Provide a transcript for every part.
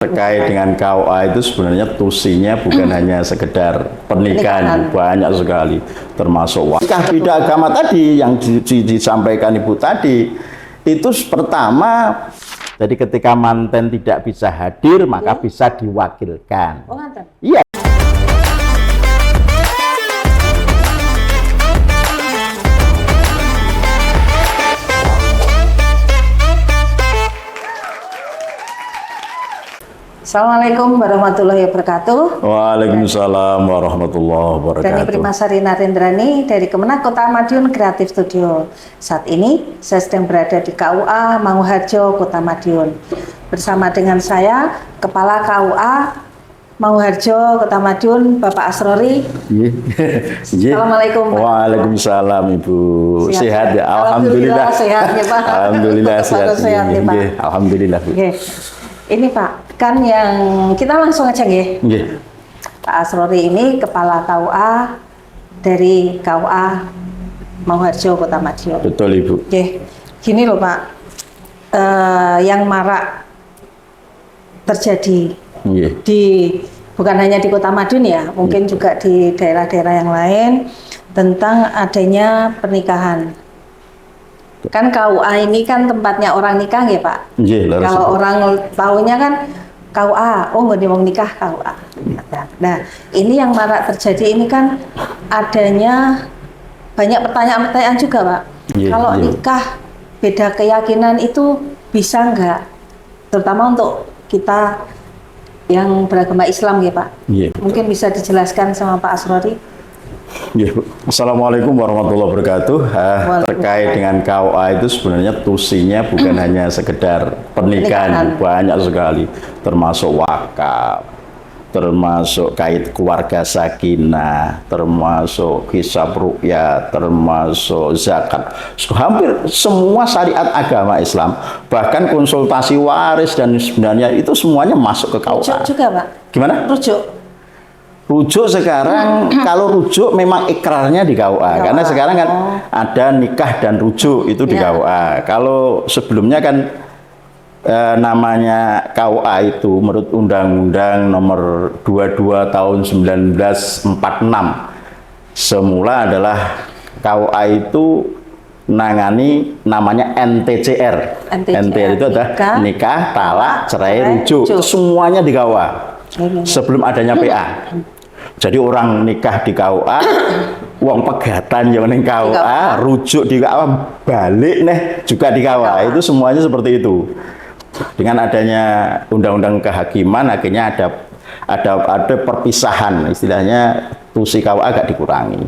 Terkait dengan KUA itu sebenarnya tusinya bukan hanya sekedar pernikahan, banyak sekali, termasuk nikah beda agama tadi yang disampaikan Ibu tadi. Itu pertama, jadi ketika manten tidak bisa hadir maka bisa diwakilkan. Oh, manten. Iya. Assalamualaikum warahmatullahi wabarakatuh. Waalaikumsalam warahmatullahi wabarakatuh. Dan Primasari Narendrani dari Kemenag Kota Madiun Kreatif Studio. Saat ini saya sedang berada di KUA Manguharjo, Kota Madiun. Bersama dengan saya, Kepala KUA Manguharjo, Kota Madiun, Bapak Asrori. Assalamualaikum. Waalaikumsalam Ibu. Sehat ya? Alhamdulillah sehat ya Pak. Alhamdulillah sehat ya Pak. Alhamdulillah Bu. Ini Pak, kan yang kita langsung aja nggih. Pak Asrori ini Kepala KUA dari KUA Manguharjo, Kota Madiun. Betul Ibu. Gini loh Pak, yang marak terjadi di bukan hanya di Kota Madiun ya, mungkin juga di daerah-daerah yang lain tentang adanya pernikahan. Kan KUA ini kan tempatnya orang nikah ya Pak. Kalau orang tahunya kan KUA, oh nggak mau nikah KUA. Nah ini yang marak terjadi ini kan adanya banyak pertanyaan-pertanyaan juga Pak. Kalau nikah beda keyakinan itu bisa nggak? Terutama untuk kita yang beragama Islam ya Pak. Mungkin bisa dijelaskan sama Pak Asrori. Assalamualaikum warahmatullahi wabarakatuh. Terkait dengan KUA itu sebenarnya tusinya bukan hanya sekedar pernikahan, banyak sekali, termasuk wakaf, termasuk kait keluarga sakinah, termasuk hisab ru'yah, termasuk zakat. Hampir semua syariat agama Islam, bahkan konsultasi waris dan sebenarnya itu semuanya masuk ke KUA. Rujuk juga Pak? Gimana? Rujuk sekarang, kalau rujuk memang ikrarnya di KUA, karena sekarang kan ada nikah dan rujuk itu di KUA. Kalau sebelumnya kan namanya KUA itu menurut Undang-Undang Nomor 22 Tahun 1946 semula adalah KUA itu nangani namanya NTCR. NTCR itu adalah nikah, talak, cerai, rujuk. Semuanya di KUA sebelum adanya PA. Jadi orang nikah di KUA, uang pegatan yang di KUA, rujuk di KUA, balik nih juga di KUA. Itu semuanya seperti itu. Dengan adanya undang-undang kehakiman, akhirnya ada perpisahan, istilahnya tusi KUA agak dikurangi.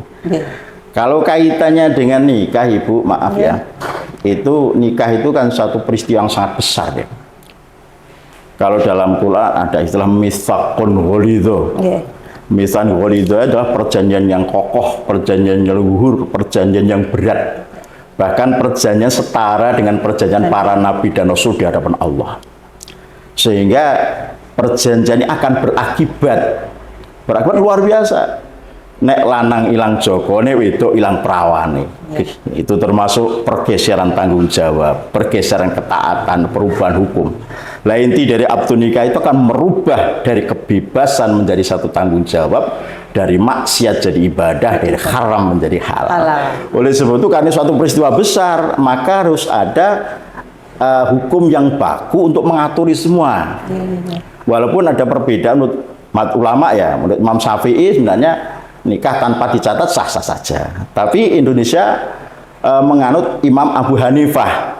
Kalau kaitannya dengan nikah, Ibu, maaf ya, itu nikah itu kan satu peristiwa yang sangat besar ya. Kalau dalam Quran ada istilah mitsaqun ghalidho. Misalnya itu adalah perjanjian yang kokoh, perjanjian yang luhur, perjanjian yang berat. Bahkan perjanjian setara dengan perjanjian para nabi dan rasul di hadapan Allah. Sehingga perjanjian ini akan berakibat luar biasa. Nek lanang ilang joko, nek wedok ilang perawane. Itu termasuk pergeseran tanggung jawab, pergeseran ketaatan, perubahan hukum. Lah inti dari akad nikah itu akan merubah dari kebebasan menjadi satu tanggung jawab, dari maksiat jadi ibadah, dari haram menjadi halal. Oleh sebab itu karena suatu peristiwa besar, maka harus ada hukum yang baku untuk mengaturi semua. Walaupun ada perbedaan menurut ulama ya, menurut Imam Syafi'i sebenarnya nikah tanpa dicatat sah-sah saja. Tapi Indonesia menganut Imam Abu Hanifah,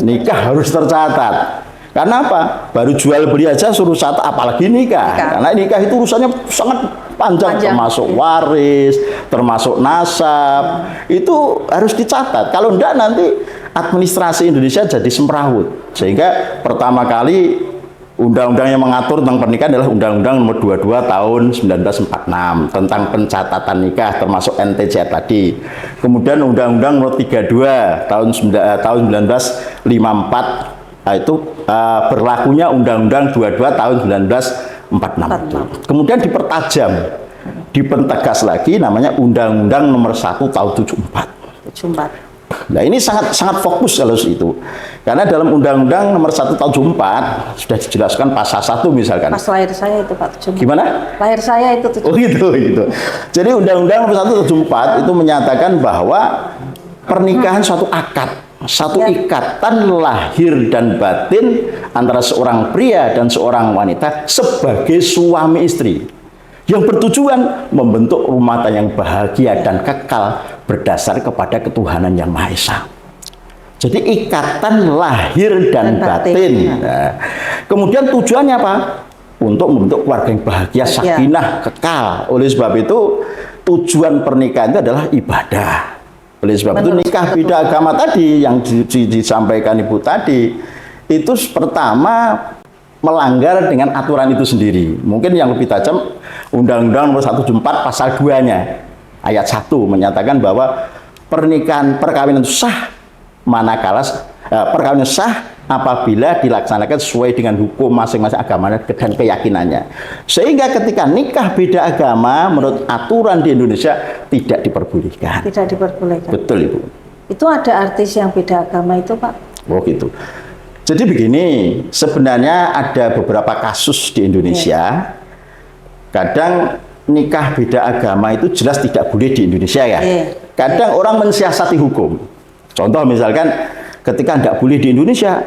nikah harus tercatat. Karena apa? Baru jual beli aja suruh catat, apalagi nikah. Karena nikah itu urusannya sangat panjang. Termasuk waris, termasuk nasab, itu harus dicatat. Kalau enggak nanti administrasi Indonesia jadi semrawut. Sehingga pertama kali undang-undang yang mengatur tentang pernikahan adalah Undang-Undang Nomor 22 Tahun 1946 tentang pencatatan nikah, termasuk NTCR tadi. Kemudian Undang-Undang Nomor 32 Tahun 1954 itu berlakunya Undang-Undang 22 Tahun 1946. Kemudian dipertajam, dipentegas lagi namanya Undang-Undang Nomor 1 Tahun 74. Nah ini sangat fokus kalau itu. Karena dalam Undang-Undang Nomor 1 Tahun 74 sudah dijelaskan pasal 1 misalkan. Pas lahir saya itu Pak 74. Gimana? Lahir saya itu 74. Oh gitu. Jadi Undang-Undang Nomor 1 Tahun 74 itu menyatakan bahwa pernikahan suatu akad, satu ikatan lahir dan batin antara seorang pria dan seorang wanita sebagai suami istri yang bertujuan membentuk rumah tangga yang bahagia dan kekal berdasar kepada ketuhanan yang Maha Esa. Jadi ikatan lahir dan batin. Nah, kemudian tujuannya apa? Untuk membentuk keluarga yang bahagia, sakinah, kekal. Oleh sebab itu tujuan pernikahan itu adalah ibadah. Oleh sebab itu nikah beda agama tadi yang disampaikan Ibu tadi itu pertama melanggar dengan aturan itu sendiri. Mungkin yang lebih tajam Undang-Undang Nomor 174 pasal 2-nya ayat 1 menyatakan bahwa perkawinan sah manakala perkawinan sah apabila dilaksanakan sesuai dengan hukum masing-masing agama dan keyakinannya. Sehingga ketika nikah beda agama menurut aturan di Indonesia tidak diperbolehkan. Tidak diperbolehkan. Betul Ibu. Itu ada artis yang beda agama itu Pak? Oh gitu. Jadi begini, sebenarnya ada beberapa kasus di Indonesia. Kadang nikah beda agama itu jelas tidak boleh di Indonesia ya. Kadang orang mensiasati hukum. Contoh misalkan ketika tidak boleh di Indonesia,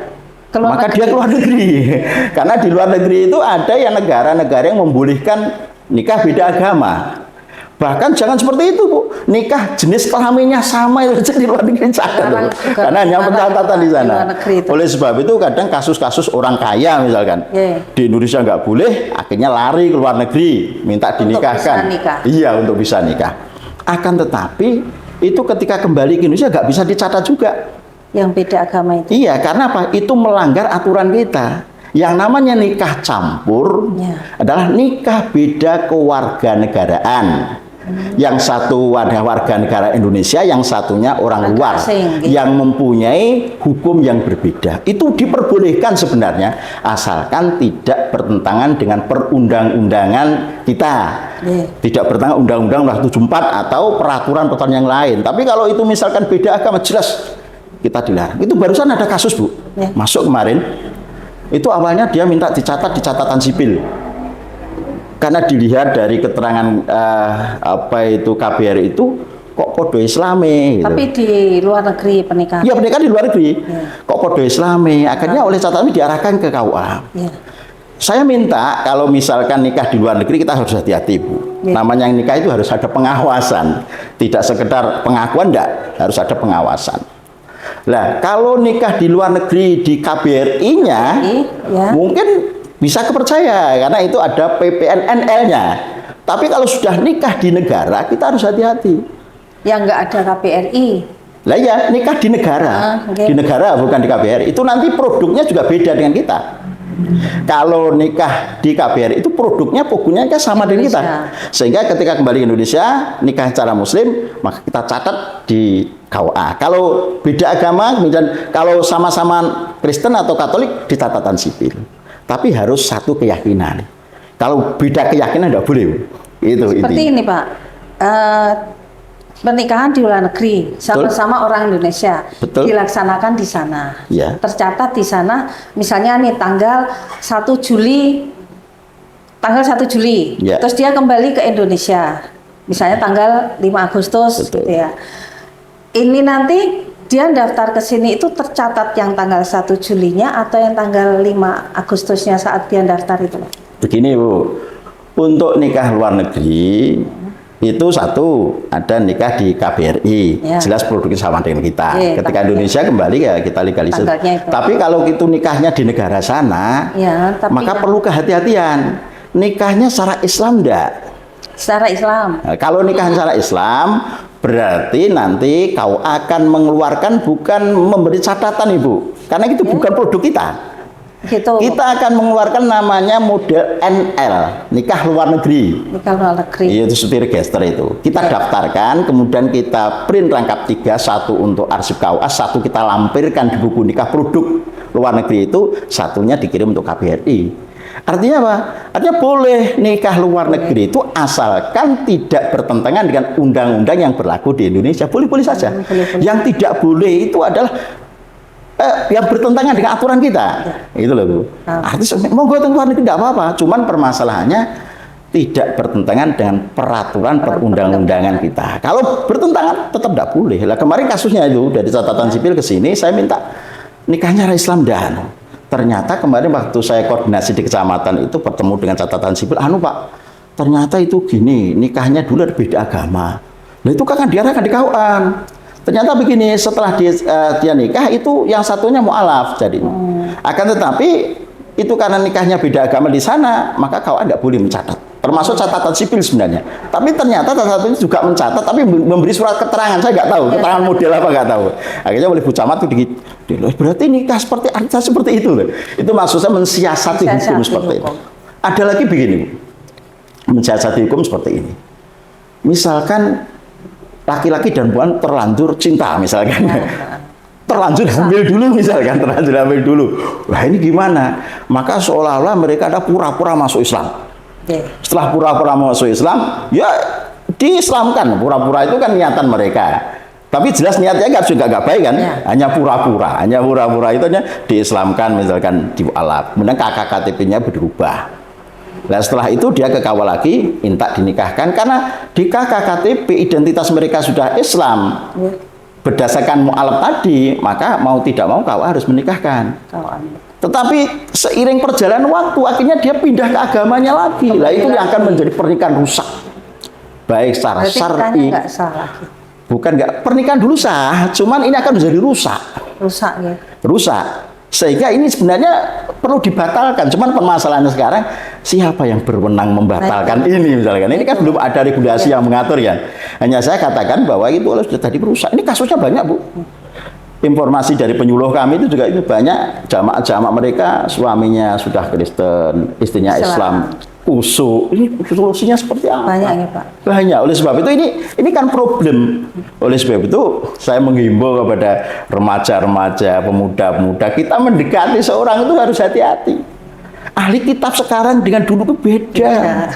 maka dia keluar negeri. Karena di luar negeri itu ada yang negara-negara yang membolehkan nikah beda agama. Bahkan jangan seperti itu, Bu. Nikah jenis kelaminnya sama itu di luar negeri catat. Karena hanya pencatatan di sana. Oleh sebab itu kadang kasus-kasus orang kaya misalkan di Indonesia nggak boleh, akhirnya lari ke luar negeri minta dinikahkan. Iya, untuk bisa nikah. Akan tetapi itu ketika kembali ke Indonesia nggak bisa dicatat juga. Yang beda agama itu. Iya, karena apa? Itu melanggar aturan kita. Yang namanya nikah campur adalah nikah beda kewarganegaraan. Yang satu warga negara Indonesia, yang satunya orang luar yang mempunyai hukum yang berbeda. Itu diperbolehkan sebenarnya asalkan tidak bertentangan dengan perundang-undangan kita. Tidak bertentangan Undang-Undang 74 atau peraturan-peraturan yang lain. Tapi kalau itu misalkan beda agama jelas kita dilarang. Itu barusan ada kasus Bu, masuk kemarin. Itu awalnya dia minta dicatat di catatan sipil. Karena dilihat dari keterangan KBRI itu kok kode Islami. Gitu. Tapi di luar negeri pernikahan. Iya, pernikahan di luar negeri. Kok kode Islami. Akhirnya oleh catatan ini diarahkan ke KUA. Saya minta kalau misalkan nikah di luar negeri kita harus hati-hati Bu. Namanya yang nikah itu harus ada pengawasan. Tidak sekedar pengakuan, enggak, harus ada pengawasan. Nah, kalau nikah di luar negeri di KBRI-nya mungkin bisa kepercaya karena itu ada PPNNL-nya. Tapi kalau sudah nikah di negara kita harus hati-hati. Yang enggak ada KBRI. Lah ya, nikah di negara. Di negara bukan di KBRI. Itu nanti produknya juga beda dengan kita. Kalau nikah di KBRI itu produknya sama dengan kita. Sehingga ketika kembali ke Indonesia, nikah secara muslim, maka kita catat di KUA. Kalau beda agama, kemudian kalau sama-sama Kristen atau Katolik di catatan sipil. Tapi harus satu keyakinan. Kalau beda keyakinan tidak boleh. Itu seperti ini Pak. Pernikahan di luar negeri sama-sama orang Indonesia dilaksanakan di sana. Tercatat di sana. Misalnya nih tanggal 1 Juli. Terus dia kembali ke Indonesia. Misalnya tanggal 5 Agustus gitu ya. Ini nanti dia daftar ke sini itu tercatat yang tanggal 1 Julinya atau yang tanggal 5 Agustusnya saat dia daftar itu? Begini Bu, untuk nikah luar negeri itu satu ada nikah di KBRI, jelas produknya sama dengan kita. Ketika Indonesia kembali ya kita legalisir. Tapi kalau itu nikahnya di negara sana, maka perlu kehati-hatian. Nikahnya secara Islam enggak? Secara Islam. Nah, kalau nikah secara Islam berarti nanti kau akan mengeluarkan bukan memberi catatan Ibu, karena itu bukan produk kita. Kita akan mengeluarkan namanya model NL, nikah luar negeri. Nikah luar negeri. Itu seperti register itu. Kita daftarkan, kemudian kita print rangkap 3, satu untuk arsip KUA, satu kita lampirkan di buku nikah produk luar negeri itu, satunya dikirim untuk KBRI. Artinya apa? Artinya boleh nikah luar negeri itu asalkan tidak bertentangan dengan undang-undang yang berlaku di Indonesia. Boleh-boleh saja. Yang tidak boleh itu adalah yang bertentangan dengan aturan kita. Itu loh, Bu. Artinya mau gue luar negeri tidak apa-apa. Cuman permasalahannya tidak bertentangan dengan peraturan perundang-undangan kita. Kalau bertentangan tetap tidak boleh. Lah kemarin kasusnya itu dari catatan sipil ke sini, saya minta nikahnya Islam dan ternyata kemarin waktu saya koordinasi di kecamatan itu bertemu dengan catatan sipil, Pak, ternyata itu gini, nikahnya dulu ada beda agama. Nah itu kan diarahkan di KUA. Ternyata begini, setelah dia nikah itu yang satunya mu'alaf jadinya. Akan tetapi itu karena nikahnya beda agama di sana, maka KUA tidak boleh mencatat. Termasuk catatan sipil sebenarnya. Tapi ternyata catatan itu juga mencatat, tapi memberi surat keterangan. Saya nggak tahu, keterangan model apa nggak tahu. Akhirnya oleh Bu Camat itu berarti nikah seperti itu loh. Itu maksudnya mensiasati hukum seperti itu. Ada lagi begini, mensiasati hukum seperti ini. Misalkan laki-laki dan perempuan terlanjur cinta, misalkan. Terlanjur hamil dulu misalkan, terlanjur hamil dulu. Wah ini gimana? Maka seolah-olah mereka ada pura-pura masuk Islam. Setelah pura-pura masuk Islam, ya diislamkan. Pura-pura itu kan niatan mereka. Tapi jelas niatnya nggak baik kan? Hanya pura-pura. Hanya pura-pura itu diislamkan misalkan di mu'alaf. Kemudian KTP-nya berubah. Nah setelah itu dia ke KUA lagi, minta dinikahkan. Karena di KTP identitas mereka sudah Islam. Berdasarkan mu'alaf tadi, maka mau tidak mau KUA harus menikahkan. Tetapi seiring perjalanan waktu, akhirnya dia pindah ke agamanya lagi. Lah itu yang akan menjadi pernikahan rusak. Baik secara syar'i. Bukan nggak, pernikahan dulu sah, cuman ini akan menjadi rusak. Rusak ya. Rusak. Sehingga ini sebenarnya perlu dibatalkan. Cuman permasalahannya sekarang siapa yang berwenang membatalkan ini misalkan. Ini kan belum ada regulasi yang mengatur ya. Hanya saya katakan bahwa itu sudah tadi merusak. Ini kasusnya banyak, Bu. Informasi dari penyuluh kami itu juga itu banyak jamaah-jamaah mereka suaminya sudah Kristen, istrinya Islam, kusuk. Ini solusinya seperti apa? Banyak ya, Pak. Banyak. Oleh sebab itu ini kan problem. Oleh sebab itu saya menghimbau kepada remaja-remaja, pemuda-pemuda, kita mendekati seorang itu harus hati-hati. Ahli kitab sekarang dengan dulu itu beda.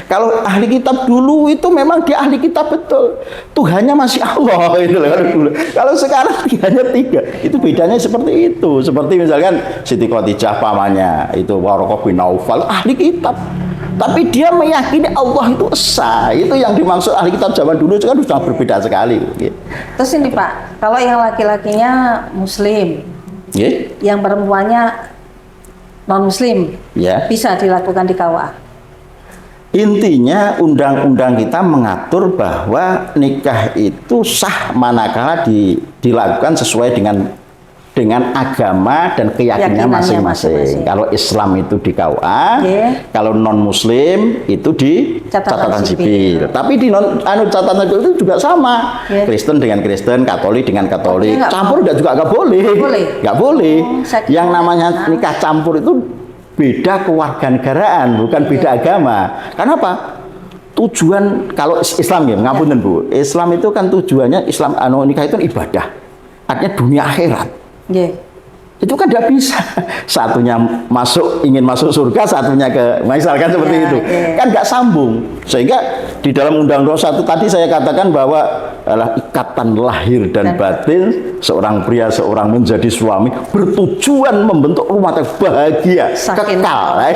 Kalau ahli kitab dulu itu memang dia ahli kitab betul. Tuhannya masih Allah itu loh. Kalau sekarang hanya 3. Itu bedanya seperti itu. Seperti misalkan Siti Khadijah pamannya itu Waraqah bin Naufal ahli kitab. Tapi dia meyakini Allah itu esa. Itu yang dimaksud ahli kitab zaman dulu itu kan sudah berbeda sekali. Terus ini Pak, kalau yang laki-lakinya Muslim, yang perempuannya non-Muslim, bisa dilakukan di KUA. Intinya undang-undang kita mengatur bahwa nikah itu sah manakala dilakukan sesuai dengan agama dan keyakinannya masing-masing. Kalau Islam itu di KUA, kalau non-Muslim itu di catatan sipil. Tapi di catatan sipil itu juga sama. Kristen dengan Kristen, Katolik dengan Katolik. Campur juga nggak boleh. Nggak boleh. Yang namanya nikah campur itu beda kewarganegaraan, bukan beda agama. Kenapa? Tujuan kalau Islam ya, ngapunten Bu. Islam itu kan tujuannya nikah itu ibadah. Artinya dunia akhirat. Itu kan tidak bisa. Satunya ingin masuk surga, satunya ke misalkan seperti itu. Kan nggak sambung. Sehingga di dalam Undang-Undang 1 tadi saya katakan bahwa adalah ikatan lahir dan batin seorang pria seorang menjadi suami bertujuan membentuk rumah tangga bahagia, kekal. Nah,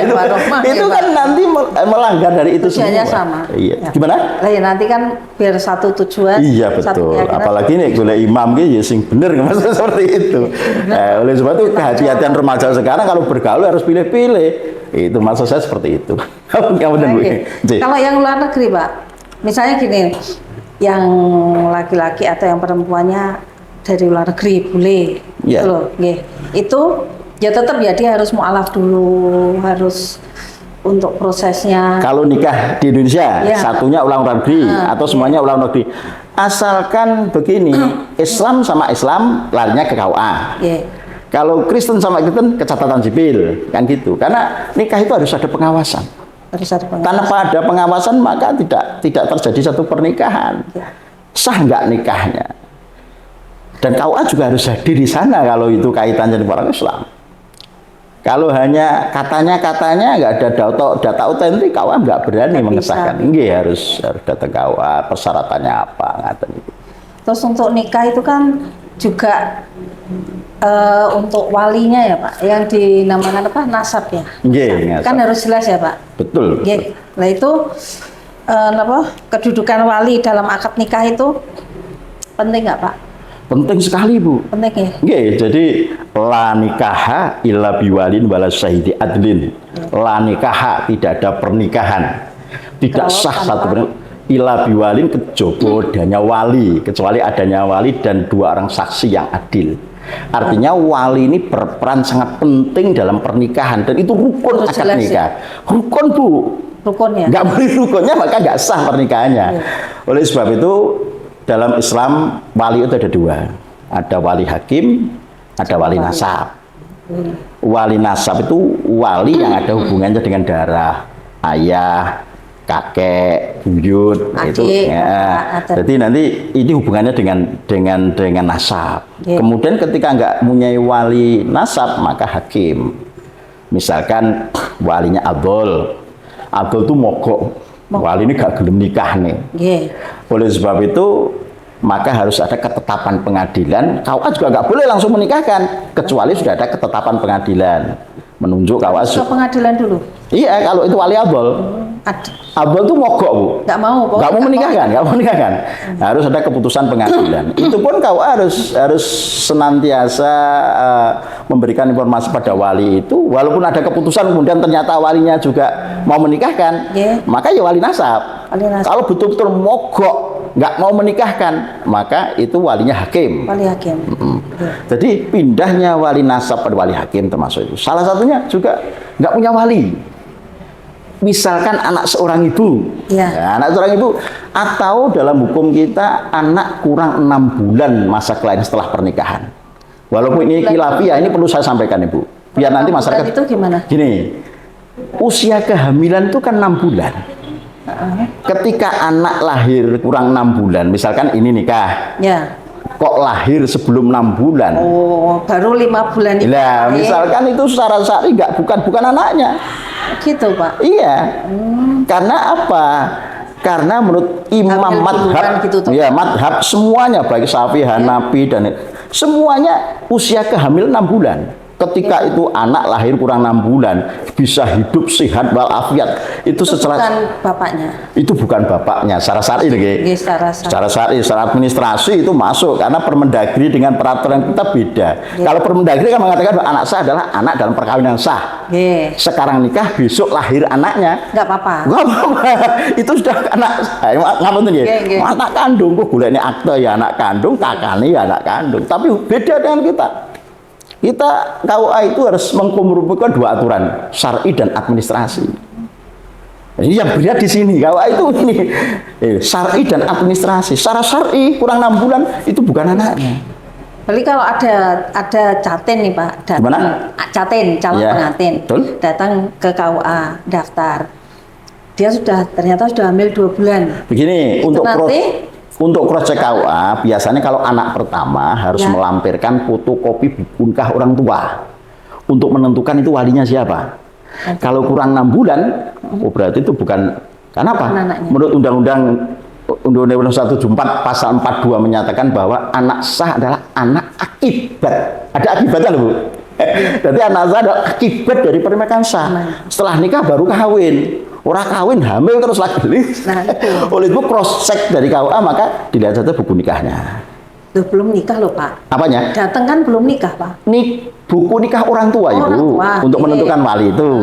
itu kan nanti melanggar dari itu semua. Sama. Iya. Gimana? Lah ya nanti kan biar satu tujuan. Iya betul. Apalagi nih golek imam ki ya sing bener maksudnya seperti itu. Oleh sebab itu kehati-hatian remaja sekarang kalau bergaul harus pilih-pilih. Itu maksud saya seperti itu. Kalau yang luar negeri, Pak, misalnya gini, yang laki-laki atau yang perempuannya dari luar negeri boleh, gitu loh. Itu ya tetap ya dia harus mu'alaf dulu, harus untuk prosesnya. Kalau nikah di Indonesia, satunya ulang negeri atau semuanya ulang negeri. Asalkan begini, Islam sama Islam larinya ke KUA. Kalau Kristen sama Kristen ke catatan sipil, kan gitu. Karena nikah itu harus ada pengawasan. Tanpa ada pengawasan maka tidak terjadi satu pernikahan. Sah nggak nikahnya? Dan KUA juga harus hadir di sana kalau itu kaitannya dengan orang Islam. Kalau hanya katanya nggak ada data otentik, KUA nggak berani mengesahkan. Nggih, harus datang KUA, persyaratannya apa, ngaten itu. Terus untuk nikah itu kan juga untuk walinya ya Pak, yang dinamakan apa, nasab ya. Nggih, kan harus jelas ya Pak. Betul. Nggih. Nah itu kedudukan wali dalam akad nikah itu penting nggak Pak? Penting sekali Bu. Penting ya. Nggih, jadi la nikaha illa biwalin wala syahidi adlin. La nikaha, tidak ada pernikahan. Tidak sah satu pernikahan illa biwalin, kejaba adanya wali, kecuali adanya wali dan 2 orang saksi yang adil. Artinya wali ini berperan sangat penting dalam pernikahan dan itu rukun akad nikah. Rukun Bu. Rukun ya. Nggak boleh rukunnya maka nggak sah pernikahannya. Oleh sebab itu dalam Islam wali itu ada 2. Ada wali hakim, ada wali nasab. Wali nasab itu wali yang ada hubungannya dengan darah, ayah, kakek, buyut, itu ya. Jadi nanti ini hubungannya dengan nasab. Kemudian ketika nggak punya wali nasab maka hakim. Misalkan walinya Abdul tuh mogok. Wali ini gak gelem nikah nih. Oleh sebab itu maka harus ada ketetapan pengadilan. KUA juga nggak boleh langsung menikahkan kecuali sudah ada ketetapan pengadilan menunjuk KUA. Ke pengadilan dulu. Iya, kalau itu wali Abdul. Abdul tuh mogok Bu. Nggak mau menikahkan. Harus ada keputusan pengadilan. Itu pun KUA harus senantiasa memberikan informasi pada wali itu. Walaupun ada keputusan kemudian ternyata walinya juga mau menikahkan, maka ya wali nasab. Kalau betul-betul mogok nggak mau menikahkan, maka itu walinya hakim. Wali hakim. Jadi pindahnya wali nasab pada wali hakim termasuk itu. Salah satunya juga nggak punya wali. Misalkan anak seorang ibu, anak seorang ibu, atau dalam hukum kita anak kurang 6 bulan masa kelahiran setelah pernikahan. Walaupun ini khilafiyah, ini perlu saya sampaikan Ibu, biar nanti masyarakat. Itu gimana? Gini, usia kehamilan itu kan 6 bulan. Ketika anak lahir kurang 6 bulan, misalkan ini nikah. Kok lahir sebelum 6 bulan? Oh, baru 5 bulan itu. Nah, misalkan itu secara syar'i bukan anaknya. Gitu Pak. Iya. Karena apa? Karena menurut imam madhab, gitu, madhab semuanya baik Syafi'i, Hanafi dan semuanya usia kehamilan 6 bulan. Ketika itu anak lahir kurang 6 bulan bisa hidup sehat walafiat, itu secara bukan bapaknya. Itu bukan bapaknya secara syar'i secara syar'i, secara administrasi itu masuk karena Permendagri dengan peraturan kita beda. Kalau Permendagri kan mengatakan anak sah adalah anak dalam perkawinan sah. Sekarang nikah besok lahir anaknya nggak apa-apa. Itu sudah anak anak kandung. Kok golekne akte ya anak kandung, kakane ya anak kandung. Tapi beda dengan kita. Kita KUA itu harus mengkomunikasikan 2 aturan, syar'i dan administrasi. Ini yang berat di sini. KUA itu ini syar'i dan administrasi. Secara syar'i kurang 6 bulan itu bukan anaknya. Berarti kalau ada caten nih Pak, caten calon pengantin datang ke KUA daftar, dia ternyata sudah hamil 2 bulan. Begini, untuk cross check KUA, biasanya kalau anak pertama harus melampirkan fotokopi buku nikah orang tua untuk menentukan itu walinya siapa. Kalau kurang 6 bulan, berarti itu bukan. Kenapa? Menurut Undang-Undang 174 pasal 42 menyatakan bahwa anak sah adalah anak akibat. Ada akibatnya loh Bu. Jadi anak sah adalah akibat dari pernikahan sah. Setelah nikah baru kawin. Orang kawin hamil terus lagi. Oleh itu cross check dari KUA maka dilihat saja buku nikahnya. Belum nikah loh Pak. Apanya? Datang kan belum nikah Pak. Buku nikah orang tua Ibu untuk menentukan wali itu.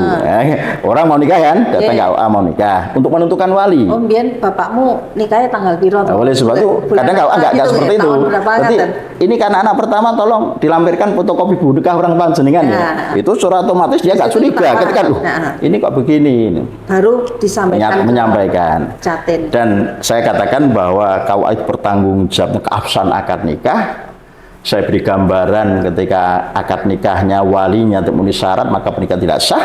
Orang mau nikah kan, datang KUA mau nikah untuk menentukan wali. Oh, biar bapakmu nikahnya tanggal piro? Oleh sebab itu kadang KUA enggak seperti itu. Jadi ini karena anak pertama tolong dilampirkan fotokopi buku nikah orang panjenengan ya. Itu secara otomatis dia enggak curiga ketika ini kok begini. Baru menyampaikan. Caten. Dan saya katakan bahwa KUA itu bertanggung jawab keabsahan akad nikah. Saya beri gambaran ketika akad nikahnya walinya memenuhi syarat maka pernikahan tidak sah.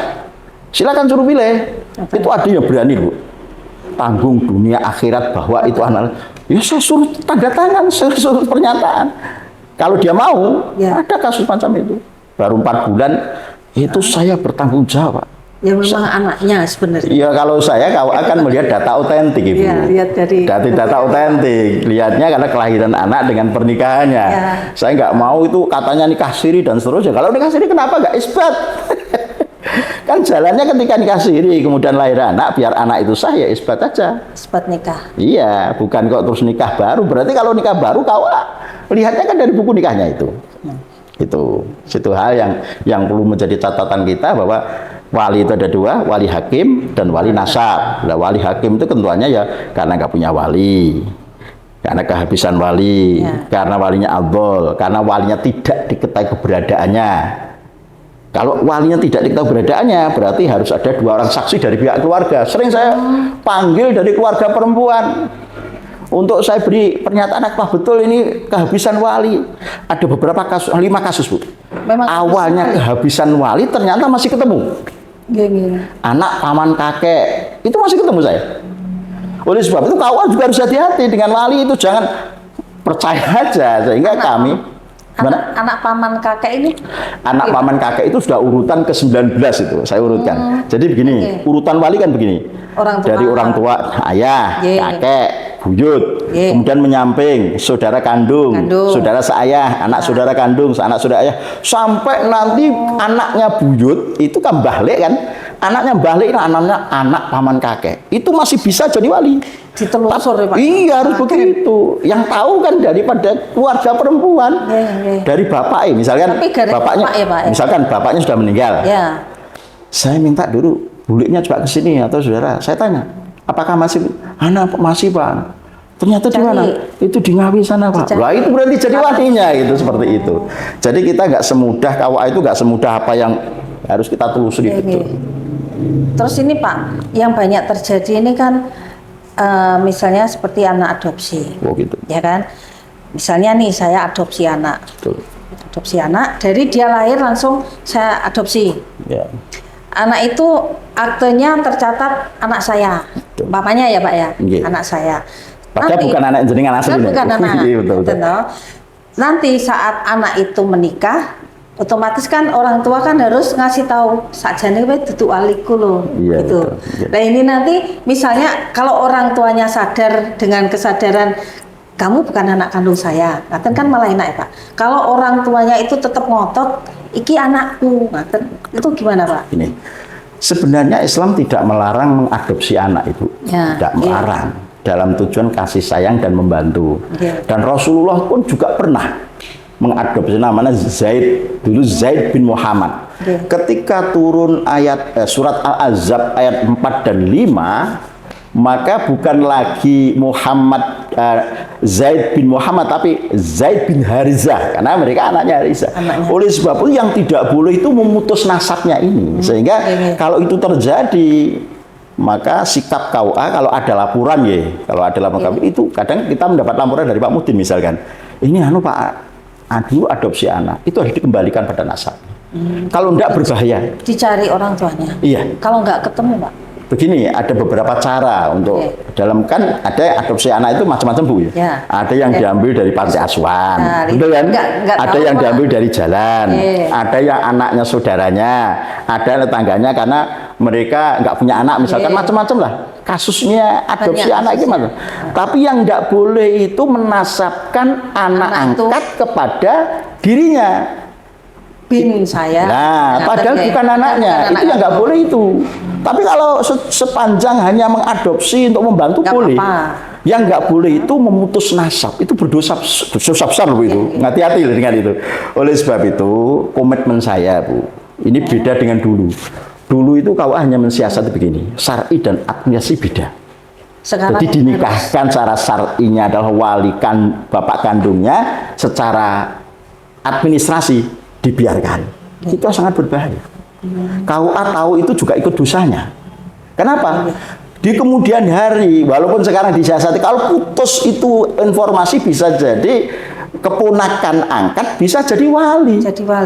Silakan suruh pilih. Itu adanya berani Bu. Tanggung dunia akhirat bahwa itu anak. Ya saya suruh tanda tangan, saya suruh pernyataan. Kalau dia mau, ada kasus macam itu. Baru 4 bulan itu saya bertanggung jawab. Ya memang anaknya sebenarnya. Iya, kalau saya akan melihat data otentik, Ibu. Iya, lihat dari data otentik. Lihatnya karena kelahiran anak dengan pernikahannya. Ya. Saya nggak mau itu katanya nikah siri dan seterusnya. Kalau nikah siri kenapa nggak isbat? Kan jalannya ketika nikah siri kemudian lahir anak, biar anak itu sah ya isbat aja. Isbat nikah. Iya, bukan kok terus nikah baru. Berarti kalau nikah baru lihatnya kan dari buku nikahnya itu. Itu hal yang perlu menjadi catatan kita, bahwa wali itu ada dua, wali hakim dan wali nasab. Nah, wali hakim itu ketentuannya ya karena nggak punya wali, karena kehabisan wali, karena walinya adol, karena walinya tidak diketahui keberadaannya. Kalau walinya tidak diketahui keberadaannya, berarti harus ada 2 orang saksi dari pihak keluarga. Sering saya panggil dari keluarga perempuan untuk saya beri pernyataan, apa betul ini kehabisan wali. Ada beberapa kasus, 5 kasus, Bu. Memang awalnya kehabisan wali, ternyata masih ketemu. Gini. Anak paman kakek itu masih ketemu saya. Oleh sebab itu KUA juga harus hati-hati dengan wali itu, jangan percaya aja. Sehingga anak paman kakek ini, anak paman kakek itu sudah urutan ke-19 itu saya urutkan. Jadi begini, urutan wali kan begini. Dari orang tua, ayah, kakek, buyut, kemudian menyamping saudara kandung, saudara seayah, anak saudara kandung, anak saudara ayah, sampai nanti anaknya buyut itu kan balik kan, anaknya balik, anaknya anak paman kakek, itu masih bisa jadi wali. Ditelusur ya Pak? Iya, harus begitu. Yang tahu kan daripada keluarga perempuan, dari bapak, misalkan bapaknya, bapak ya, Pak, misalkan bapaknya sudah meninggal, saya minta dulu buliknya coba ke sini atau saudara, saya tanya, apakah masih? Anak masih Pak. Ternyata di mana? Itu di Ngawi sana Pak. Wah, itu berarti jadi walinya itu, seperti itu. Jadi kita nggak semudah KUA itu, nggak semudah apa yang harus kita telusuri betul. Terus ini Pak, yang banyak terjadi ini kan misalnya seperti anak adopsi, gitu. Ya kan? Misalnya nih saya adopsi anak, adopsi anak, dari dia lahir langsung saya adopsi. Ya. Anak itu aktenya tercatat anak saya, bapaknya ya Pak ya, anak saya. Padahal bukan anak jenengan asli. Bukan anak. Nanti saat anak itu menikah, otomatis kan orang tua kan harus ngasih tahu sakjane kowe dudu waliku loh, gitu. Nah ini nanti misalnya kalau orang tuanya sadar dengan kesadaran kamu bukan anak kandung saya, ngaten kan malah enak ya Pak. Kalau orang tuanya itu tetap ngotot, iki anakku, ngaten, itu gimana Pak? Ini sebenarnya Islam tidak melarang mengadopsi anak itu, tidak melarang, dalam tujuan kasih sayang dan membantu. Dan Rasulullah pun juga pernah mengadopsi, namanya Zaid, dulu Zaid bin Muhammad. Ketika turun ayat surat Al-Ahzab ayat 4 dan 5, maka bukan lagi Muhammad Zaid bin Muhammad, tapi Zaid bin Harizah, karena mereka anaknya Harizah. Oleh sebab itu yang tidak boleh itu memutus nasabnya ini. Sehingga kalau itu terjadi, maka sikap KUA kalau ada laporan kalau ada laporan itu, kadang kita mendapat laporan dari Pak Mudin misalkan, ini Pak Adu adopsi anak, itu harus dikembalikan pada nasab. Kalau enggak berbahaya. Dicari orang tuanya. Iya. Kalau enggak ketemu Pak. Begini, ada beberapa cara untuk dalam, kan ada adopsi anak itu macam-macam Bu ya. Ada yang diambil dari panti asuhan, betul kan? Ada yang diambil dari jalan, ada yang anaknya saudaranya, ada tetangganya karena mereka nggak punya anak, misalkan macam-macam lah. Kasusnya adopsi anak itu macam. Tapi yang nggak boleh itu menasabkan anak angkat kepada dirinya. Bin saya. Nah, padahal bukan anaknya, itu yang nggak boleh itu. Tapi kalau sepanjang hanya mengadopsi untuk membantu boleh. Yang nggak boleh itu memutus nasab, itu berdosa besar Bu itu. Hati-hati dengan itu. Oleh sebab itu komitmen saya Bu, ini beda dengan dulu. Dulu itu KUA hanya mensiasati begini, syar'i dan administrasi beda. Sekarang jadi dinikahkan secara syar'inya adalah wali bapak kandungnya, secara administrasi dibiarkan. Itu sangat berbahaya. KUA tahu itu juga ikut dosanya. Kenapa? Di kemudian hari, walaupun sekarang disiasati, kalau putus itu informasi bisa jadi keponakan angkat, bisa jadi wali.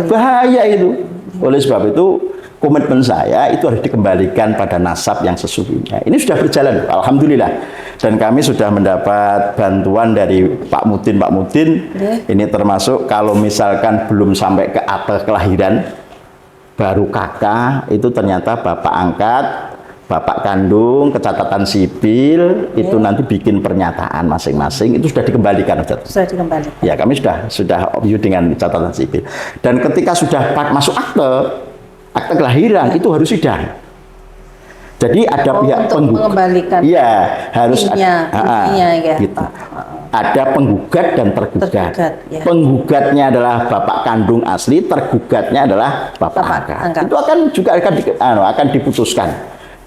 Bahaya itu. Oleh sebab itu komitmen saya itu harus dikembalikan pada nasab yang sesungguhnya. Ini sudah berjalan, alhamdulillah. Dan kami sudah mendapat bantuan dari Pak Mudin. Ini termasuk kalau misalkan belum sampai ke akte kelahiran, baru kakak itu ternyata bapak angkat, bapak kandung, kecatatan sipil, itu nanti bikin pernyataan masing-masing, itu sudah dikembalikan. Sudah dikembalikan. Ya, kami sudah review dengan catatan sipil. Dan ketika sudah masuk akte kelahiran, itu harus sidang. Jadi ada pihak mengembalikan. Iya, harus intinya, ya, gitu. Pak. Ada penggugat dan tergugat. Ya. Penggugatnya adalah bapak kandung asli, tergugatnya adalah bapak angkat. Itu akan juga akan diputuskan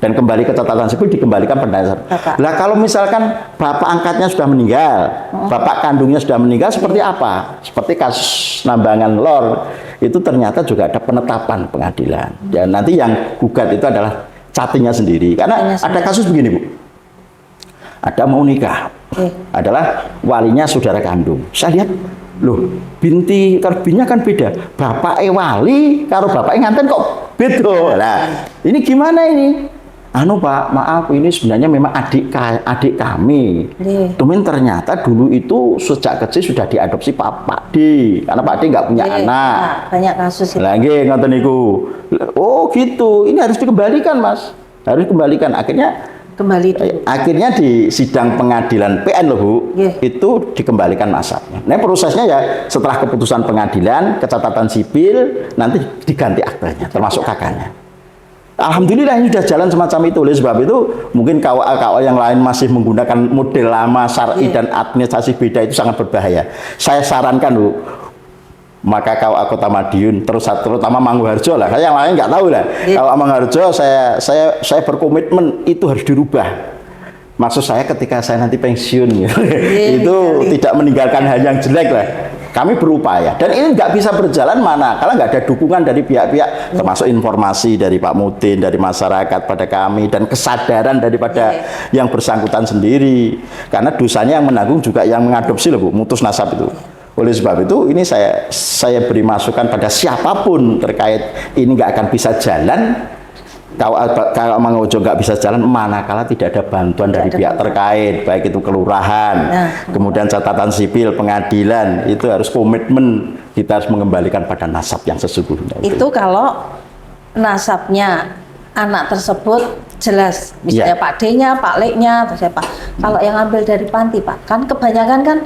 dan kembali ke catatan sipil, dikembalikan pada dasar. Lah kalau misalkan bapak angkatnya sudah meninggal, bapak kandungnya sudah meninggal, seperti apa? Seperti kasus Nambangan Lor, itu ternyata juga ada penetapan pengadilan. Dan nanti yang gugat itu adalah catinya sendiri. Karena ada kasus begini, Bu. Ada mau nikah, adalah walinya saudara kandung. Saya lihat, loh, binti terbitnya kan beda. Bapak wali, kalau bapak nganten kok beda. Nah, ini gimana ini? Pak, maaf, ini sebenarnya memang adik kami. Cuman ternyata dulu itu sejak kecil sudah diadopsi Pak D, karena Pak D nggak punya anak. Banyak kasus itu. Lagi ngoten niku. Oh gitu, ini harus dikembalikan, Mas. Harus dikembalikan. Akhirnya di sidang pengadilan PN loh, Bu, itu dikembalikan nasabnya. Nah, prosesnya ya setelah keputusan pengadilan, kecatatan sipil, nanti diganti aktenya, termasuk kakaknya. Alhamdulillah ini sudah jalan semacam itu. Oleh sebab itu mungkin KWA yang lain masih menggunakan model lama, syar'i dan administrasi beda, itu sangat berbahaya. Saya sarankan, Bu, maka KWA Kota Madiun, terutama Mangkuharjo lah, saya yang lain nggak tahu lah. Kalau Mangkuharjo saya berkomitmen itu harus dirubah. Maksud saya ketika saya nanti pensiun itu tidak meninggalkan hal yang jelek lah. Kami berupaya, dan ini nggak bisa berjalan kalau nggak ada dukungan dari pihak-pihak, termasuk informasi dari Pak Mudin, dari masyarakat pada kami, dan kesadaran daripada yang bersangkutan sendiri. Karena dosanya yang menanggung juga yang mengadopsi loh, Bu, mutus nasab itu. Oleh sebab itu ini saya beri masukan pada siapapun terkait ini nggak akan bisa jalan. Kalau Mang Ojo nggak bisa jalan manakala tidak ada bantuan dari pihak terkait, baik itu kelurahan, kemudian catatan sipil, pengadilan, itu harus komitmen, kita harus mengembalikan pada nasab yang sesungguhnya. Itu kalau nasabnya anak tersebut jelas, misalnya Pak D-nya, Pak L-nya, atau siapa. Kalau yang ambil dari panti, Pak, kan kebanyakan kan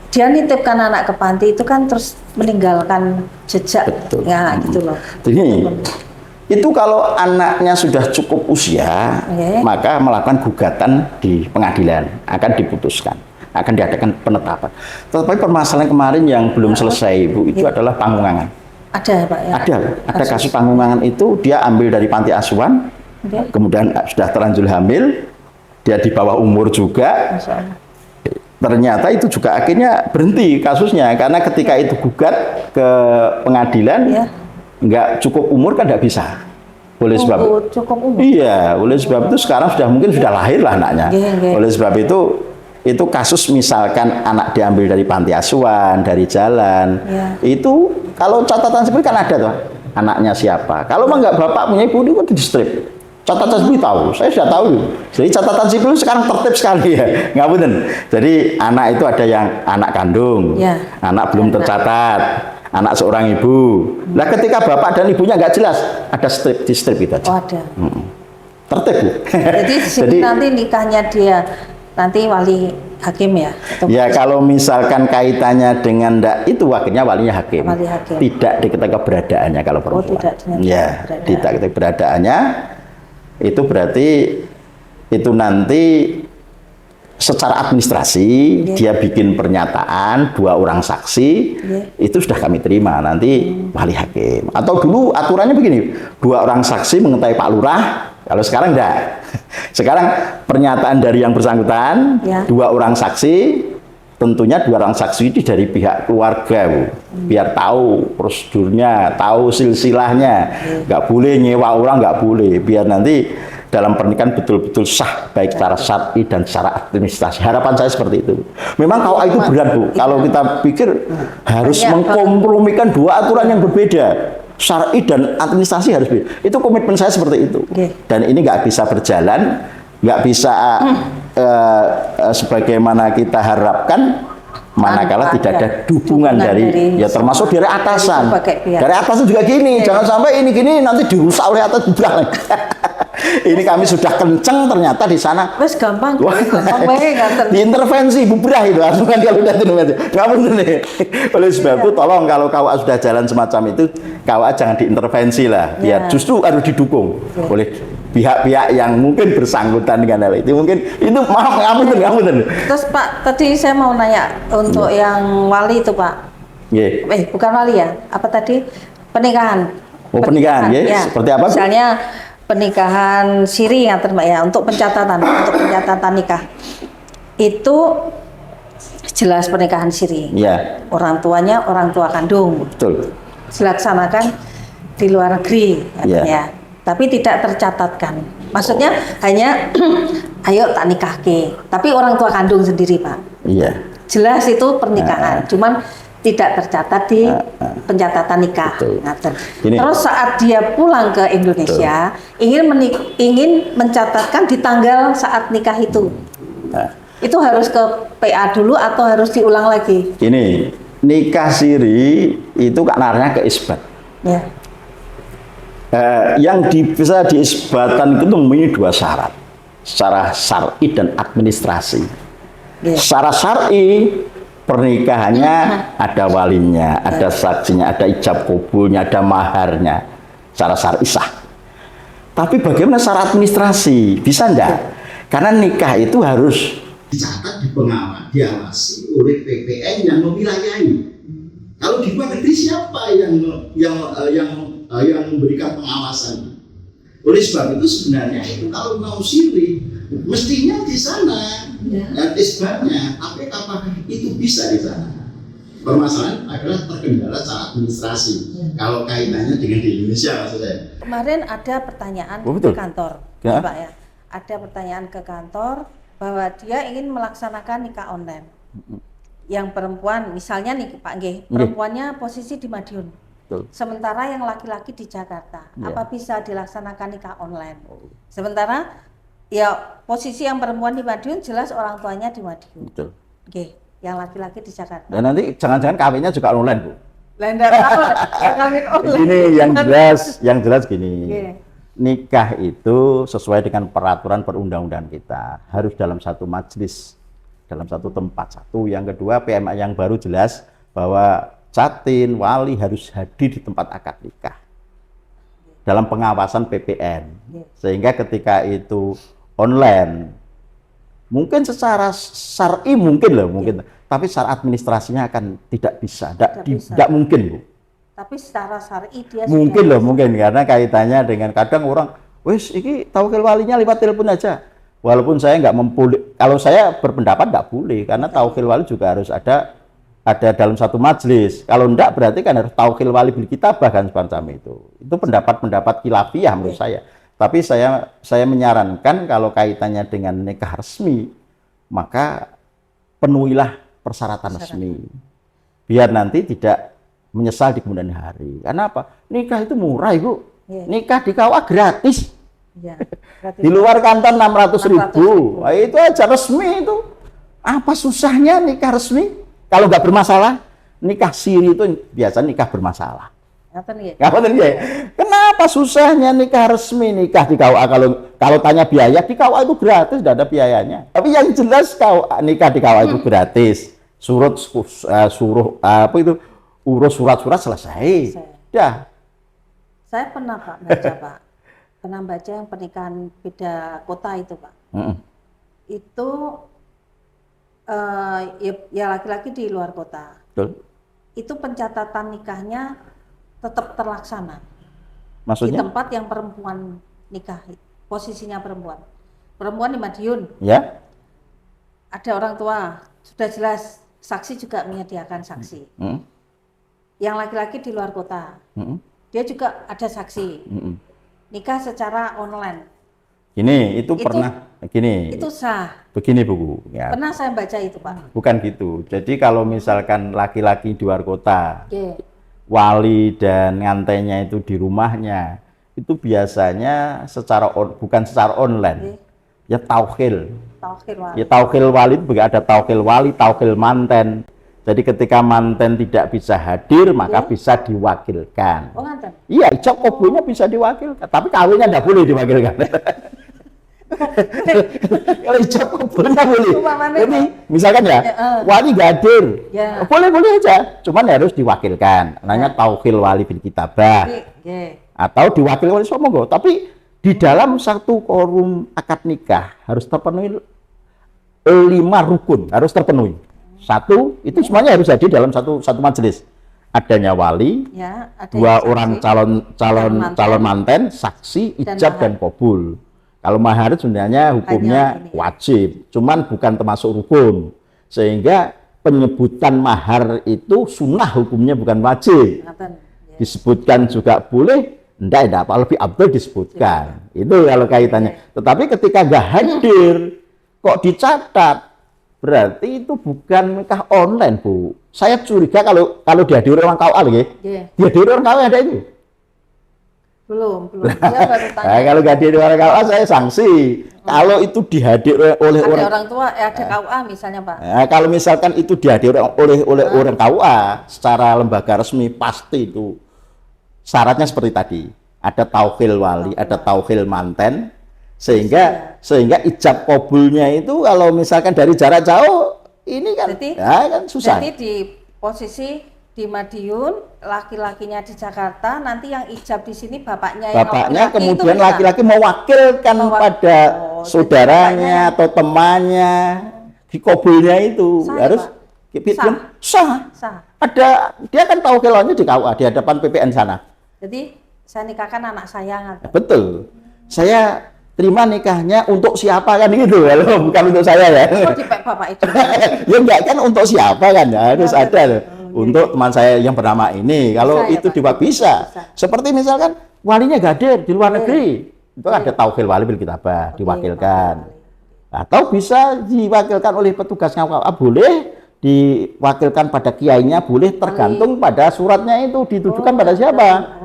dia nitipkan anak ke panti itu kan terus meninggalkan jejak. Betul. Ya gitu loh. Jadi itu kalau anaknya sudah cukup usia, maka melakukan gugatan di pengadilan, akan diputuskan, akan diadakan penetapan. Tetapi permasalahan kemarin yang belum selesai, Bu, itu adalah panggungangan. Ada, Pak, ya? Ada kasus panggungangan itu, dia ambil dari panti asuhan, kemudian sudah terlanjur hamil, dia di bawah umur juga. Ternyata itu juga akhirnya berhenti kasusnya, karena ketika itu gugat ke pengadilan, nggak cukup umur kan nggak bisa. Oleh sebab cukup umur. Iya, oleh sebab itu sekarang mungkin sudah lahir lah anaknya. Oleh sebab itu kasus misalkan anak diambil dari panti asuhan, dari jalan, itu kalau catatan sipil kan ada tuh anaknya siapa. Kalau nggak bapak punya ibu, itu di strip. Catatan sipil tahu, saya sudah tahu. Jadi catatan sipil sekarang tertib sekali ya, nggak bener. Jadi anak itu ada yang anak kandung, anak belum tercatat, anak seorang ibu. Nah, ketika bapak dan ibunya nggak jelas, ada di strip itu aja. Oh, ada. Tertib, Bu. Jadi nanti nikahnya dia nanti wali hakim ya? Ya, kalau misalkan kaitannya dengan itu wakilnya walinya hakim. Wali hakim. Tidak diketok keberadaannya kalau perempuan. Tidak diketok keberadaannya. Itu berarti itu nanti secara administrasi dia bikin pernyataan 2 orang saksi, itu sudah kami terima nanti wali hakim. Atau dulu aturannya begini, 2 orang saksi mengetahui Pak Lurah, kalau sekarang enggak. Sekarang pernyataan dari yang bersangkutan, 2 orang saksi, tentunya 2 orang saksi itu dari pihak keluarga, Bu. Biar tahu prosedurnya, tahu silsilahnya. Nggak boleh nyewa orang, nggak boleh. Biar nanti dalam pernikahan betul-betul sah, baik secara syar'i dan secara administrasi. Harapan saya seperti itu. Memang kalau itu berat, Bu. Kalau kita pikir harus mengkompromikan 2 aturan yang berbeda. Syar'i dan administrasi harus beda. Itu komitmen saya seperti itu. Dan ini nggak bisa berjalan, nggak bisa sebagaimana kita harapkan manakala tidak ada dukungan dari ya termasuk dari atasan. Dari atasan juga gini, jangan sampai ini gini nanti dirusak oleh atas bubrah. Ini kami sudah kenceng ternyata di sana. Wes gampang. Diintervensi bubrah itu langsung kan kalau udah intervensi. Nggak benar nih. Oleh sebab itu tolong kalau KUA sudah jalan semacam itu, KUA jangan diintervensi lah. Biar justru harus didukung oleh pihak-pihak yang mungkin bersangkutan dengan hal itu. Mungkin itu maaf ngapunten. Terus Pak, tadi saya mau nanya untuk yang wali itu Pak. Bukan wali ya. Apa tadi? Pernikahan. Oh, pernikahan, ya. Seperti apa? Misalnya pernikahan siri ya untuk pencatatan nikah itu jelas pernikahan siri. Ya. Orang tuanya orang tua kandung. Betul. Dilaksanakan di luar negeri artinya. Tapi tidak tercatatkan. Maksudnya hanya ayo tak nikahke. Tapi orang tua kandung sendiri Pak. Iya. Jelas itu pernikahan. Cuman tidak tercatat di pencatatan nikah. Terus saat dia pulang ke Indonesia, ingin mencatatkan di tanggal saat nikah itu. Itu harus ke PA dulu atau harus diulang lagi? Ini nikah siri itu karena ke isbat. Ya. Yang bisa diisbatan itu mempunyai 2 syarat, secara syar'i dan administrasi. Secara syar'i pernikahannya ada walinya, ada saksinya, ada ijab kabulnya, ada maharnya, secara syar'i sah. Tapi bagaimana secara administrasi? Bisa enggak? Karena nikah itu harus dicatat, diawasi oleh PPN yang mewilayahi. Kalau di luar negeri siapa yang memberikan pengawasan? Oleh sebab itu sebenarnya itu kalau mau siri mestinya di sana isbatnya, tapi apakah itu bisa di sana? Permasalahan adalah terkendala secara administrasi. Kalau kaitannya dengan di Indonesia maksudnya. Kemarin ada pertanyaan ke kantor, Pak ya. Ada pertanyaan ke kantor bahwa dia ingin melaksanakan nikah online. Yang perempuan, misalnya nih Pak Nggih, perempuannya posisi di Madiun. Sementara yang laki-laki di Jakarta. Apa bisa dilaksanakan nikah online? Sementara ya posisi yang perempuan di Madiun jelas orang tuanya di Madiun. Yang laki-laki di Jakarta. Dan nanti jangan-jangan kawinnya juga online, Bu. Kawin online. Ini yang jelas gini. Nikah itu sesuai dengan peraturan perundang-undangan kita harus dalam satu majelis, dalam satu tempat. Satu, yang kedua PMA yang baru jelas bahwa catin wali harus hadir di tempat akad nikah dalam pengawasan PPN. Sehingga ketika itu online, mungkin secara syar'i mungkin, tapi secara administrasinya akan tidak bisa, tidak mungkin, Bu. Tapi secara syar'i dia mungkin karena kaitannya dengan kadang orang, wis iki tauhil walinya lewat telepon aja. Walaupun saya nggak kalau saya berpendapat nggak boleh, karena tauhil wali juga harus ada dalam satu majelis. Kalau enggak berarti kan harus tauhil wali bil kitabah kan semacam itu. Itu pendapat khilafiyah menurut saya. Tapi saya menyarankan kalau kaitannya dengan nikah resmi, maka penuhilah persyaratan resmi. Biar nanti tidak menyesal di kemudian hari. Karena apa? Nikah itu murah, Ibu. Nikah di KUA gratis. Di luar kantor 600.000. Nah, itu aja resmi itu. Apa susahnya nikah resmi? Kalau nggak bermasalah, nikah siri itu biasa nikah bermasalah. Kenapa susahnya nikah resmi, nikah di KUA? Kalau tanya biaya, di KUA itu gratis, tidak ada biayanya. Tapi yang jelas nikah di KUA itu gratis. Urus surat-surat selesai. Ya. Saya pernah Pak baca Pak, pernah baca yang pernikahan beda kota itu Pak. Itu ya laki-laki di luar kota. Betul. Itu pencatatan nikahnya tetap terlaksana. Maksudnya? Di tempat yang perempuan nikah, posisinya perempuan di Madiun. Ya. Ada orang tua, sudah jelas saksi juga menyediakan saksi. Yang laki-laki di luar kota, dia juga ada saksi. Nikah secara online. Itu sah. Begini Bu. Ya. Pernah saya baca itu Pak. Bukan gitu. Jadi kalau misalkan laki-laki di luar kota, wali dan ngantainya itu di rumahnya, itu biasanya bukan secara online. Ya tauhil. Ya tauhil wali itu ada tauhil wali, tauhil manten. Jadi ketika manten tidak bisa hadir, maka bisa diwakilkan. Oh, ngaten. Iya, ijab kabulnya bisa diwakilkan, tapi kawinnya tidak boleh diwakilkan. Kalau ijab kabulnya boleh. Jadi misalkan ya, wali nggak hadir, boleh aja, cuman harus diwakilkan. Namanya taukhil wali bil kitabah. Atau diwakili oleh monggo. Tapi di dalam satu quorum akad nikah harus terpenuhi 5 rukun, harus terpenuhi. Satu, itu semuanya harus hadir dalam satu majelis. Adanya wali, ya, ada 2 orang calon manten, saksi, ijab dan kabul. Kalau mahar sebenarnya hukumnya wajib, cuman bukan termasuk rukun. Sehingga penyebutan mahar itu sunnah, hukumnya bukan wajib. Disebutkan juga boleh, enggak apa, lebih abdul disebutkan. Itu kalau kaitannya. Tetapi ketika nggak hadir, kok dicatat, berarti itu bukan nikah online, Bu. Saya curiga kalau dihadiri orang KUA lagi, dihadiri orang KUA ada itu? Belum. Dia baru tanya. Nah, kalau nggak dihadiri orang KUA saya sanksi. Kalau itu dihadiri oleh orang tua, ada KUA misalnya, Pak. Nah, kalau misalkan itu dihadiri oleh orang KUA secara lembaga resmi, pasti itu syaratnya seperti tadi. Ada taukhil wali, ada taukhil manten, sehingga ijab kabulnya itu kalau misalkan dari jarak jauh ini kan, kan susah. Jadi di posisi di Madiun, laki-lakinya di Jakarta, nanti yang ijab di sini bapaknya kemudian laki-laki mewakilkan pada saudaranya atau temannya di kabulnya itu harus sah. Ada, dia kan taukhilnya di KUA di hadapan PPN sana. Jadi saya nikahkan anak saya. Betul. Saya terima nikahnya untuk siapa kan gitu, kalau bukan untuk saya ya. Oh, di bapak itu. Ya enggak kan untuk siapa kan, harus ada loh. Untuk teman saya yang bernama ini, kalau itu bisa. Seperti misalkan walinya nggak hadir di luar negeri, itu ada taukhil wali bil kitabah, diwakilkan. Atau bisa diwakilkan oleh petugas KUA, boleh diwakilkan pada kiainya, boleh, tergantung pada suratnya itu ditujukan pada siapa.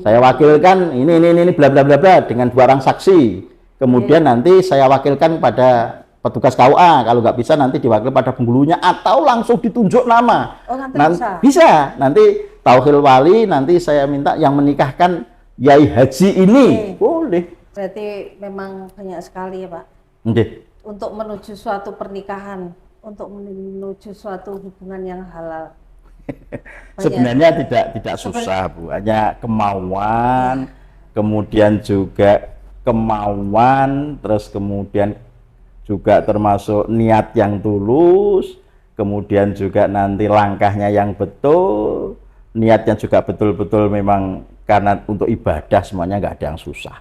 Saya wakilkan ini bla bla bla bla dengan 2 orang saksi. Kemudian nanti saya wakilkan pada petugas KUA. Kalau nggak bisa nanti diwakil pada penghulunya atau langsung ditunjuk nama. Bisa. Nanti taukhil wali, nanti saya minta yang menikahkan Yai Haji ini. Boleh. Berarti memang banyak sekali ya, Pak. Untuk menuju suatu pernikahan, untuk menuju suatu hubungan yang halal. Sebenarnya tidak susah, Bu. Hanya kemauan, kemudian juga terus kemudian juga termasuk niat yang tulus, kemudian juga nanti langkahnya yang betul, niatnya juga betul-betul memang karena untuk ibadah, semuanya nggak ada yang susah.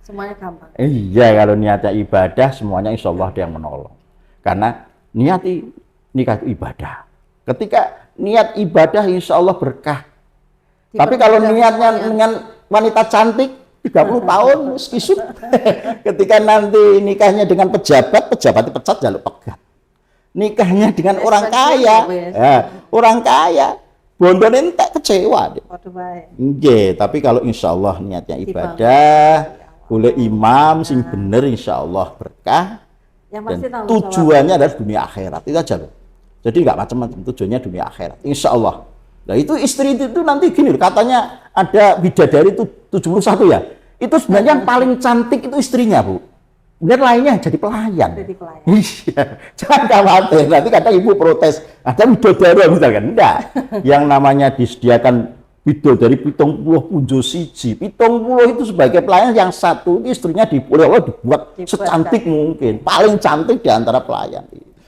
Semuanya gampang. Iya, kalau niatnya ibadah, semuanya insya Allah ada yang menolong. Karena niat nikah itu ibadah. Ketika niat ibadah insya Allah berkah. Tapi kalau niatnya dengan wanita cantik 30 tahun skisut, ketika nanti nikahnya dengan pejabat dipecat jaluk pegat. Nikahnya dengan orang kaya, orang kaya, bondone entek kecewa. Tapi kalau insya Allah niatnya ibadah, boleh imam sing bener insya Allah berkah. Dan tujuannya adalah dunia akhirat, itu aja loh. Jadi nggak macam-macam, tujuannya dunia akhirat, insya Allah. Nah itu istri itu nanti gini, katanya ada bidadari itu 71 ya. Itu sebenarnya yang paling cantik itu istrinya, Bu. Kemudian lainnya jadi pelayan. Iya, jangan khawatir. Nanti kata ibu protes, ada bidadari misalkan. Enggak. Yang namanya disediakan bidadari 70 punjo siji. 70 itu sebagai pelayan, yang satu istrinya dibuat secantik mungkin, paling cantik di antara pelayan.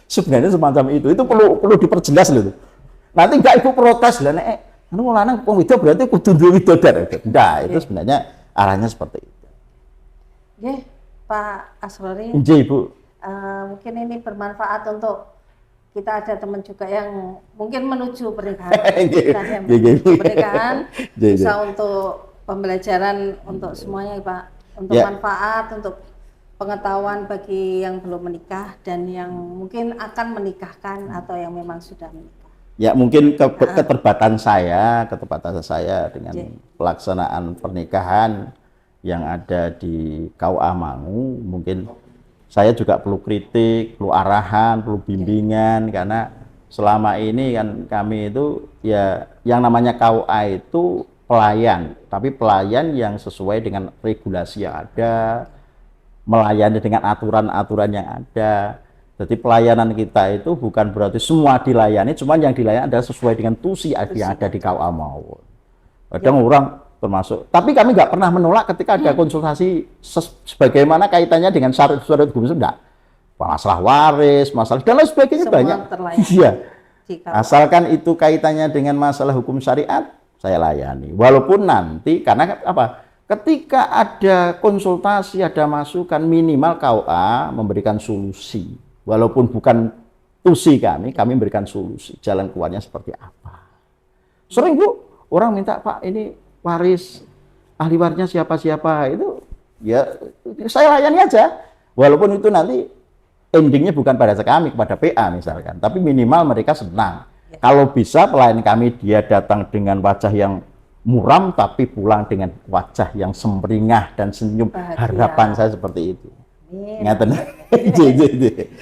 Sebenarnya semacam itu perlu diperjelas loh. Nanti enggak ibu protes lah, anu lanang wong wedok berarti kudu duwe widodar. Enggak, itu sebenarnya arahnya seperti itu. Nggih, Pak Asrori. Nggih, Ibu. Mungkin ini bermanfaat untuk kita, ada teman juga yang mungkin menuju pernikahan. Pernikahan bisa untuk pembelajaran untuk semuanya, Pak. Untuk manfaat, untuk pengetahuan bagi yang belum menikah dan yang mungkin akan menikahkan atau yang memang sudah menikah. Ya mungkin keterbatasan saya dengan pelaksanaan pernikahan yang ada di KUA Mangu, mungkin saya juga perlu kritik, perlu arahan, perlu bimbingan, karena selama ini kan kami itu ya yang namanya KUA itu pelayan, tapi pelayan yang sesuai dengan regulasi yang ada, melayani dengan aturan-aturan yang ada. Jadi pelayanan kita itu bukan berarti semua dilayani, cuman yang dilayani adalah sesuai dengan tusi yang ada di KUA mawon. Kadang orang termasuk, tapi kami nggak pernah menolak ketika ada konsultasi sebagaimana kaitannya dengan syarat-syarat hukum, enggak. Masalah waris, masalah dan lain sebagainya semua banyak. terlayani. Iya. Di KUA. Asalkan itu kaitannya dengan masalah hukum syariat, saya layani. Walaupun nanti karena apa? Ketika ada konsultasi, ada masukan, minimal KUA memberikan solusi. Walaupun bukan tusi kami memberikan solusi. Jalan keluarnya seperti apa? Sering Bu, orang minta, Pak, ini waris ahli warisnya siapa-siapa, itu ya saya layani aja. Walaupun itu nanti endingnya bukan pada kami, kepada PA misalkan, tapi minimal mereka senang. Ya. Kalau bisa pelayan kami dia datang dengan wajah yang muram, tapi pulang dengan wajah yang semringah dan senyum. Bahagia. Harapan saya seperti itu. Ngaten.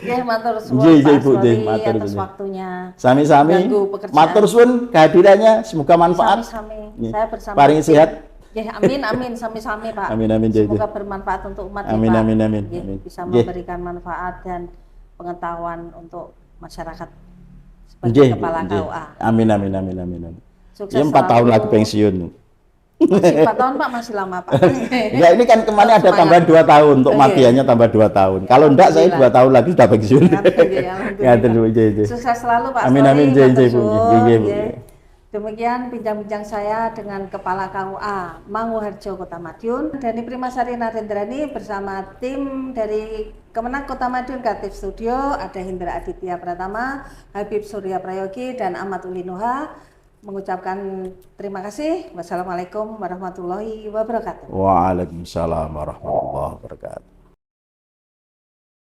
Ya, matur suwun Pak Aswari atas waktunya. Sami-sami. Matur suwun kehadirannya, semoga manfaat. Sami-sami. Saya bersama. Paling sehat. Ya, amin, sami-sami Pak. Amin. Semoga bermanfaat untuk umat amin, ya, Pak. amin. Ya, bisa memberikan manfaat dan pengetahuan untuk masyarakat sebagai kepala KUA. Amin. Sukses Ya 4 tahun lagi pensiun. Masih 4 tahun Pak, masih lama Pak. Ya ini kan kemarin ada tambahan 2 tahun untuk matiannya tambah 2 tahun. Kalau enggak saya 2 tahun lagi sudah pensiun. Alhamdulillah. Sukses selalu Pak. Amin. Demikian bincang-bincang saya dengan Kepala KUA Manguharjo Kota Madiun, Dani Primasari Narendrani bersama tim dari Kemenang Kota Madiun Kreatif Studio, ada Hendra Aditya Pratama, Habib Surya Prayogi, dan Ahmad Ulinuha. Mengucapkan terima kasih. Wassalamualaikum warahmatullahi wabarakatuh. Waalaikumsalam warahmatullahi wabarakatuh.